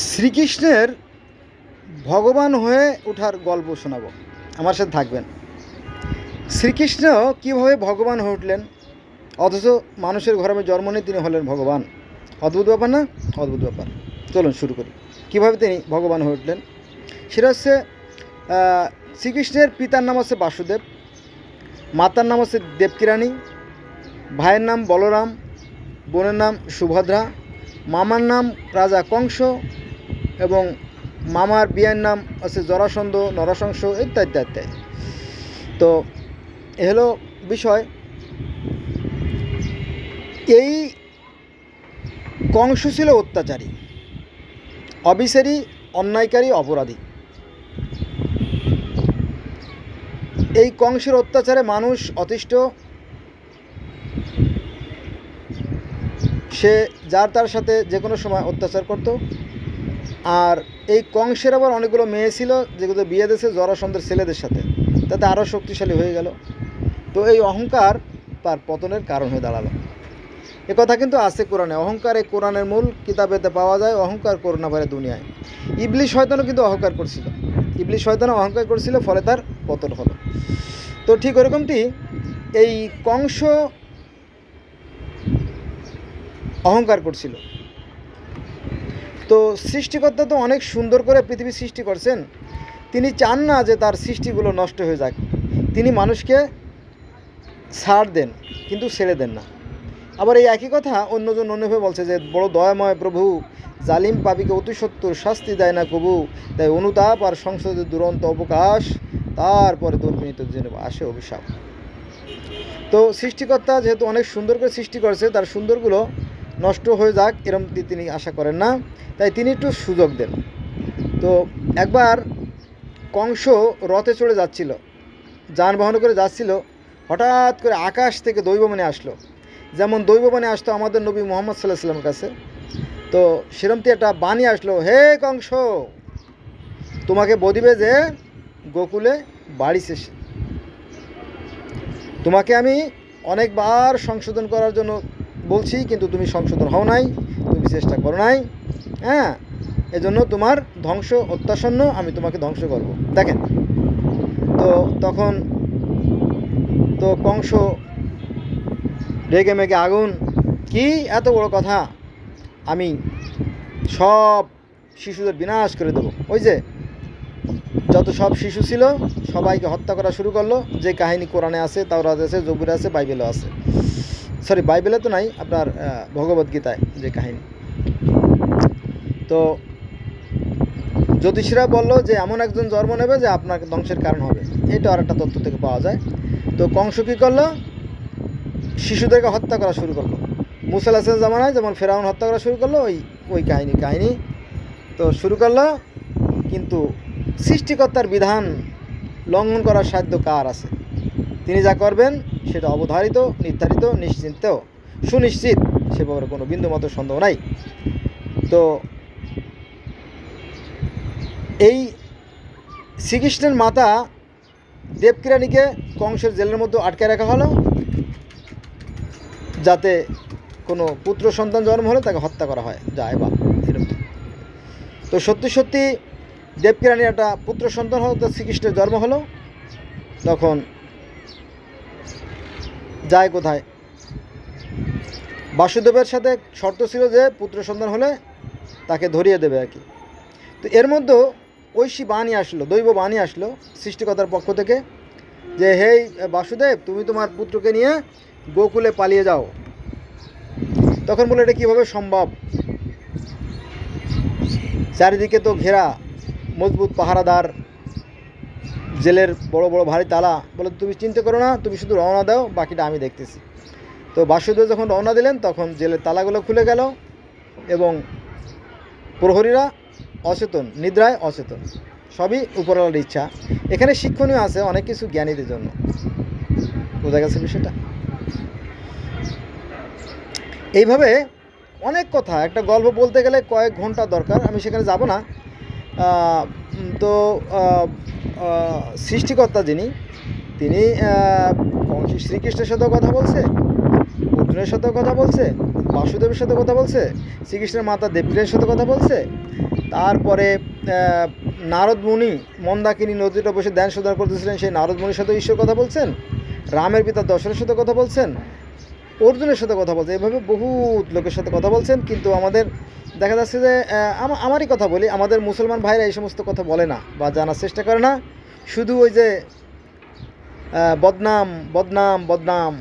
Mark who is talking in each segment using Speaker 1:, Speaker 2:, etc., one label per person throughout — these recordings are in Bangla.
Speaker 1: শ্রীকৃষ্ণের ভগবান হয়ে ওঠার গল্প শোনাবো, আমার সাথে থাকবেন। শ্রীকৃষ্ণ কীভাবে ভগবান হয়ে উঠলেন, অথচ মানুষের ঘরে জন্ম নিয়ে তিনি হলেন ভগবান। অদ্ভুত ব্যাপার না? অদ্ভুত ব্যাপার। চলুন শুরু করি। কীভাবে তিনি ভগবান হয়ে উঠলেন সেটা হচ্ছে, শ্রীকৃষ্ণের পিতার নাম হচ্ছে বাসুদেব, মাতার নাম হচ্ছে দেবকীরানী, ভাইয়ের নাম বলরাম, বোনের নাম সুভদ্রা, মামার নাম রাজা কংস এবং মামার বিয়ের নাম আছে জরাসন্ধ, নরসংস ইত্যাদি ইত্যাদি। তো এ হলো বিষয়। এই কংস ছিল অত্যাচারী, অবিচারী, অন্যায়কারী, অপরাধী। এই কংসের অত্যাচারে মানুষ অতিষ্ঠ, সে যার তার সাথে যে কোনো সময় অত্যাচার করত। আর এই কংসের আবার অনেকগুলো মেয়ে ছিল যেগুলো বিয়ে দিয়েছে জরাসন্ধের ছেলেদের সাথে, তাতে আরও শক্তিশালী হয়ে গেল। তো এই অহংকার তার পতনের কারণ হয়ে দাঁড়ালো। এ কথা কিন্তু আছে কোরআনে। অহংকার এই কোরআনের মূল কিতাবেতে পাওয়া যায়। অহংকার করো না পারে দুনিয়ায়। ইবলিশ শয়তানও কিন্তু অহংকার করছিল, ইবলিশ শয়তানও অহংকার করছিল, ফলে তার পতন হলো। তো ঠিক ওরকমটি এই কংস অহংকার করছিল। তো সৃষ্টিকর্তা তো অনেক সুন্দর করে পৃথিবী সৃষ্টি করছেন, তিনি চান না যে তার সৃষ্টিগুলো নষ্ট হয়ে যাক। তিনি মানুষকে ছাড় দেন কিন্তু ছেড়ে দেন না। আবার এই একই কথা অন্যজন অন্যভাবে বলছে যে বড় দয়াময় প্রভু, জালিম পাপীকে অতি সত্তর শাস্তি দেয় না কবু, তাই অনুতাপ আর সংসদের দুরন্ত অবকাশ, তারপরে দুর্বিনীত যেন আসে অভিশাপ। তো সৃষ্টিকর্তা যেহেতু অনেক সুন্দর করে সৃষ্টি করছে, তার সুন্দরগুলো নষ্ট হয়ে যাক এরম তিনি আশা করেন না, তাই তিনি একটু সুযোগ দেন। তো একবার কংস রথে চড়ে যাচ্ছিল, যানবাহন করে যাচ্ছিল, হঠাৎ করে আকাশ থেকে দৈববাণী আসলো। যেমন দৈববাণী আসতো আমাদের নবী মুহাম্মদ সাল্লাল্লাহু আলাইহি ওয়াসাল্লামের কাছে, তো সেরমটি একটা বাণী আসলো, হে কংস, তোমাকে বলিবে যে গোকুলে বাড়ি শেষে তোমাকে আমি অনেকবার সংশোধন করার জন্য বলছি, কিন্তু তুমি সংশোধন হও নাই, তুমি চেষ্টা করো নাই। হ্যাঁ, এজন্য তোমার ধ্বংস অত্যাসন্ন, আমি তোমাকে ধ্বংস করব। দেখেন তো তখন তো কংস রেগে মেগে আগুন, কি এত বড় কথা, আমি সব শিশুদের বিনাশ করে দেবো। ওই যে যত সব শিশু ছিল সবাইকে হত্যা করা শুরু করলো। যে কাহিনী কোরআনে আছে, তাওরাতে আছে, জবুরে আছে, বাইবেলও আছে। সরি, বাইবেলে তো নাই, আপনার ভগবদ্গীতায় যে কাহিনী। তো জ্যোতিষীরা বলল যে এমন একজন জন্ম নেবে যে আপনার ধ্বংসের কারণ হবে। এটা আর একটা তথ্য থেকে পাওয়া যায়। তো কংস কী করলো, শিশুদেরকে হত্যা করা শুরু করলো। মুসা আলাইহিস জামানায় যেমন ফেরাউন হত্যা করা শুরু করলো, ওই কাহিনী তো শুরু করলো। কিন্তু সৃষ্টিকর্তার বিধান লঙ্ঘন করার সাধ্য কার আছে? তিনি যা করবেন সেটা অবধারিত, নির্ধারিত, নিশ্চিন্ত, সুনিশ্চিত, সে ব্যাপারে কোনো বিন্দুমাত্র সন্দেহ নাই। তো এই শ্রীকৃষ্ণের মাতা দেবকীরানীকে কংসের জেলের মধ্যে আটকে রাখা হলো, যাতে কোনো পুত্র সন্তান জন্ম হলে তাকে হত্যা করা হয় যায় বা এরকম। তো সত্যি সত্যি দেবকীরানীর একটা পুত্র সন্তান হলো, তো শ্রীকৃষ্ণের জন্ম হলো। তখন যায় কোথায়? বাসুদেবের সাথে শর্ত ছিল যে পুত্র সন্তান হলে তাকে ধরিয়ে দেবে আর কি। তো এর মধ্যে ঐশী বাণী আসলো, দৈব বাণী আসলো সৃষ্টিকর্তার পক্ষ থেকে, যে হে বাসুদেব, তুমি তোমার পুত্রকে নিয়ে গোকুলে পালিয়ে যাও। তখন বলে এটা কীভাবে সম্ভব? চারিদিকে তো ঘেরা, মজবুত পাহারাদার, জেলের বড় বড় ভারী তালা। বলে তুমি চিন্তা করো না, তুমি শুধু রওনা দাও, বাকিটা আমি দেখতেছি। তো বাসুদেব যখন রওনা দিলেন তখন জেলের তালাগুলো খুলে গেল এবং প্রহরীরা অচেতন, নিদ্রায় অচেতন। সবই উপরওয়ালার ইচ্ছা। এখানে শিক্ষণীয় আছে অনেক কিছু জ্ঞানীদের জন্য। বোঝা গেছে বিষয়টা? এইভাবে অনেক কথা, একটা গল্প বলতে গেলে কয়েক ঘন্টা দরকার, আমি সেখানে যাব না। তো সৃষ্টিকর্তা যিনি, তিনি শ্রীকৃষ্ণের সাথেও কথা বলছে, অর্জুনের সাথেও কথা বলছে, বাসুদেবের সাথে কথা বলছে, শ্রীকৃষ্ণের মাতা দেবকীর সাথে কথা বলছে, তারপরে নারদ মুনি মন্দাকিনী নদীটা বসে ধ্যান সাধনা করতেছিলেন, সেই নারদ মুনির সাথে ঈশ্বর কথা বলছেন, রামের পিতা দশরথের সাথে কথা বলছেন, অর্জুনের সাথে কথা বলছেন, এভাবে বহুত লোকের সাথে কথা বলছেন। কিন্তু আমাদের দেখা যাচ্ছে যে আমারই কথা বলি, আমাদের মুসলমান ভাইরা এই সমস্ত কথা বলে না বা জানার চেষ্টা করে না, শুধু ওই যে বদনাম বদনাম বদনাম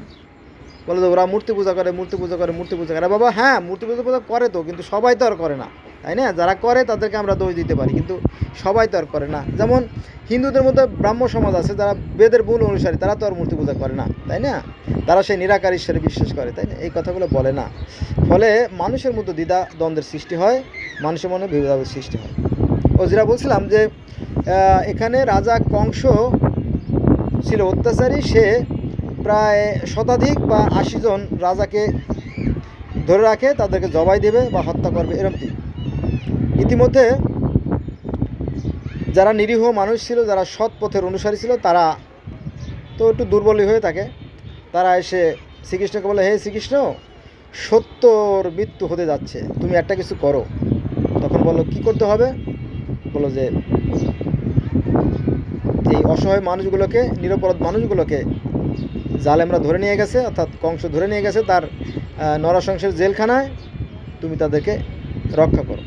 Speaker 1: বলে যে ওরা মূর্তি পূজা করে মূর্তি পূজা করে মূর্তি পূজা করে। বাবা হ্যাঁ, মূর্তি পূজা করে তো, কিন্তু সবাই তো আর করে না, তাই না? যারা করে তাদেরকে আমরা দোষ দিতে পারি, কিন্তু সবাই তো আর করে না। যেমন হিন্দুদের মধ্যে ব্রাহ্ম সমাজ আছে যারা বেদের মূল অনুসারী, তারা তো আর মূর্তি পূজা করে না, তাই না? তারা সেই নিরাকার ঈশ্বরে বিশ্বাস করে, তাই না? এই কথাগুলো বলে না। ফলে মানুষের মধ্যে দ্বিধা দ্বন্দ্বের সৃষ্টি হয়, মানুষের মনে বিভেদাভেদ সৃষ্টি হয়। ও যেটা বলছিলাম যে এখানে রাজা কংস ছিল অত্যাচারী, সে প্রায় শতাধিক বা 80 জন রাজাকে ধরে রাখে, তাদেরকে জবাই দেবে বা হত্যা করবে এরকম। ইতিমধ্যে যারা নিরীহ মানুষ ছিল, যারা সৎ পথের অনুসারী ছিল, তারা তো একটু দুর্বলই হয়ে থাকে, তারা এসে শ্রীকৃষ্ণকে বলে, হে শ্রীকৃষ্ণ, সত্যর মৃত্যু হতে যাচ্ছে, তুমি একটা কিছু করো। তখন বললো কি করতে হবে? বলো যে এই অসহায় মানুষগুলোকে, নিরপরাধ মানুষগুলোকে জালেমরা ধরে নিয়ে গেছে, অর্থাৎ কংস ধরে নিয়ে গেছে তার নরসংসের জেলখানায়, তুমি তাদেরকে রক্ষা করো।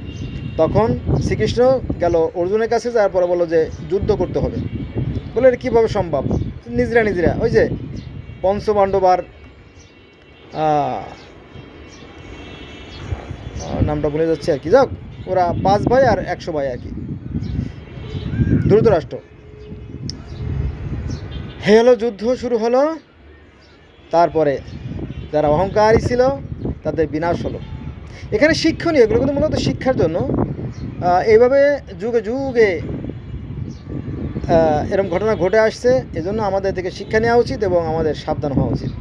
Speaker 1: তখন শ্রীকৃষ্ণ গেল অর্জুনের কাছে, যাওয়ার পরে বললো যে যুদ্ধ করতে হবে। বলে এটা কীভাবে সম্ভব? নিজেরা ওই যে পঞ্চপাণ্ডবার নামটা ভুলে যাচ্ছে আর কি, যাক ওরা 5 ভাই আর 100 ভাই আর কি, ধৃতরাষ্ট্র। হলো যুদ্ধ শুরু হলো, তারপরে যারা অহংকারী ছিল তাদের বিনাশ হলো। এখানে শিক্ষণীয়, এগুলো কিন্তু মূলত শিক্ষার জন্য। এইভাবে যুগে যুগে এরকম ঘটনা ঘটে আসছে, এজন্য আমাদের থেকে শিক্ষা নেওয়া উচিত এবং আমাদের সাবধান হওয়া উচিত।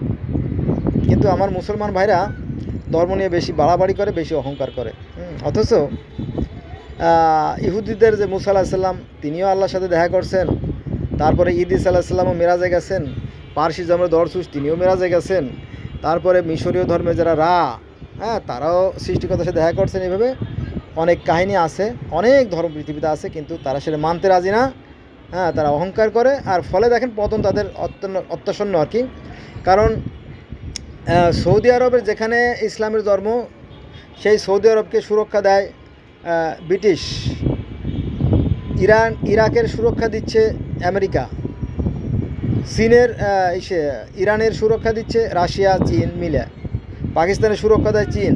Speaker 1: কিন্তু আমার মুসলমান ভাইরা ধর্ম নিয়ে বেশি বাড়াবাড়ি করে, বেশি অহংকার করে। অথচ ইহুদিদের যে মুসা আলাইহিস সালাম, তিনিও আল্লাহর সাথে দেখা করছেন, তারপরে ইদ্রিস আলাইহিস সালামও মেরাজে গেছেন, পারসি ধর্মের দরসুস তিনিও মেরাজে গেছেন, তারপরে মিশরীয় ধর্মে যারা তারাও সৃষ্টিকর্তার সাথে দেখা করছেন। এইভাবে অনেক কাহিনী আছে, অনেক ধর্ম পৃথিবীতে আছে, কিন্তু তারা সেটা মানতে রাজি না। তারা অহংকার করে, আর ফলে দেখেন পতন তাদের অত্যাসন্ন আর কি। কারণ সৌদি আরবের যেখানে ইসলামের ধর্ম, সেই সৌদি আরবকে সুরক্ষা দেয় ব্রিটিশ, ইরাকের সুরক্ষা দিচ্ছে আমেরিকা, চীনের ইরানের সুরক্ষা দিচ্ছে রাশিয়া, চীন মিলে, পাকিস্তানের সুরক্ষা দেয় চীন।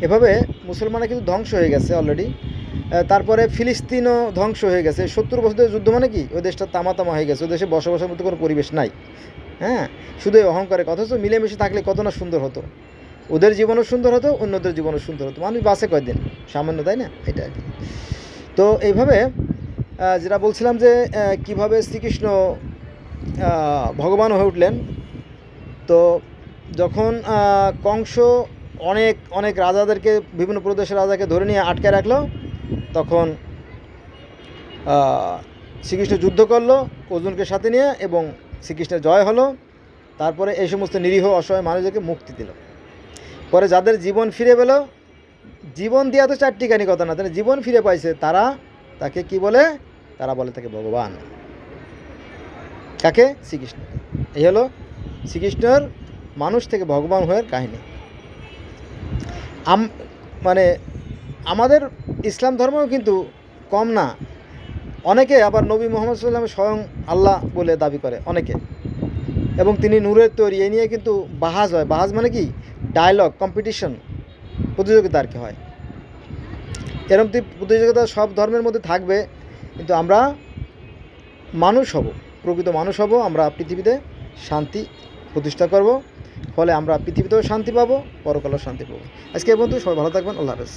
Speaker 1: এভাবে মুসলমানরা কিন্তু ধ্বংস হয়ে গেছে অলরেডি। তারপরে ফিলিস্তিনও ধ্বংস হয়ে গেছে। 70 বছরের যুদ্ধ মানে কি, ওই দেশটা তামা হয়ে গেছে, ওই দেশে বসবাসের মতো কোনো পরিবেশ নাই। শুধু অহংকারে, অথচ মিলেমিশে থাকলে কত না সুন্দর হতো, ওদের জীবনও সুন্দর হতো, অন্যদের জীবনও সুন্দর হতো, মানুষ বাঁচে কয়দিন সামান্য, তাই না? এটা আর কি। তো এইভাবে যেটা বলছিলাম যে কিভাবে শ্রীকৃষ্ণ ভগবান হয়ে উঠলেন। তো যখন কংস অনেক রাজাদেরকে, বিভিন্ন প্রদেশের রাজাকে ধরে নিয়ে আটকে রাখলো, তখন শ্রীকৃষ্ণ যুদ্ধ করলো অর্জুনকে সাথে নিয়ে, এবং শ্রীকৃষ্ণের জয় হলো। তারপরে এই সমস্ত নিরীহ অসহায় মানুষদেরকে মুক্তি দিল। পরে যাদের জীবন ফিরে পেল, জীবন দেওয়া তো চারটিখানি কথা না, তাহলে জীবন ফিরে পাইছে, তারা তাকে কি বলে? তারা বলে তাকে ভগবান। কাকে? শ্রীকৃষ্ণ। এই হলো শ্রীকৃষ্ণের মানুষ থেকে ভগবান হওয়ার কাহিনী। মানে আমাদের ইসলাম ধর্মও কিন্তু কম না। অনেকে আবার নবী মুহাম্মদ সাল্লাল্লাহু আলাইহি ওয়াসাল্লাম স্বয়ং আল্লাহ বলে দাবি করে অনেকে, এবং তিনি নূরের তৈরি, এই নিয়ে কিন্তু বাহাজ হয়। বাহাজ মানে কি? ডায়লগ, কম্পিটিশন, প্রতিযোগিতা আর কি হয়। এরকম প্রতিযোগিতা সব ধর্মের মধ্যে থাকবে, কিন্তু আমরা মানুষ হব, প্রকৃত মানুষ হব, আমরা পৃথিবীতে শান্তি প্রতিষ্ঠা করব, ফলে আমরা পৃথিবীতেও শান্তি পাবো, পরকালেও শান্তি পাবো। আজকে এই পর্যন্ত, সবাই ভালো থাকবেন, আল্লাহ হাফেজ।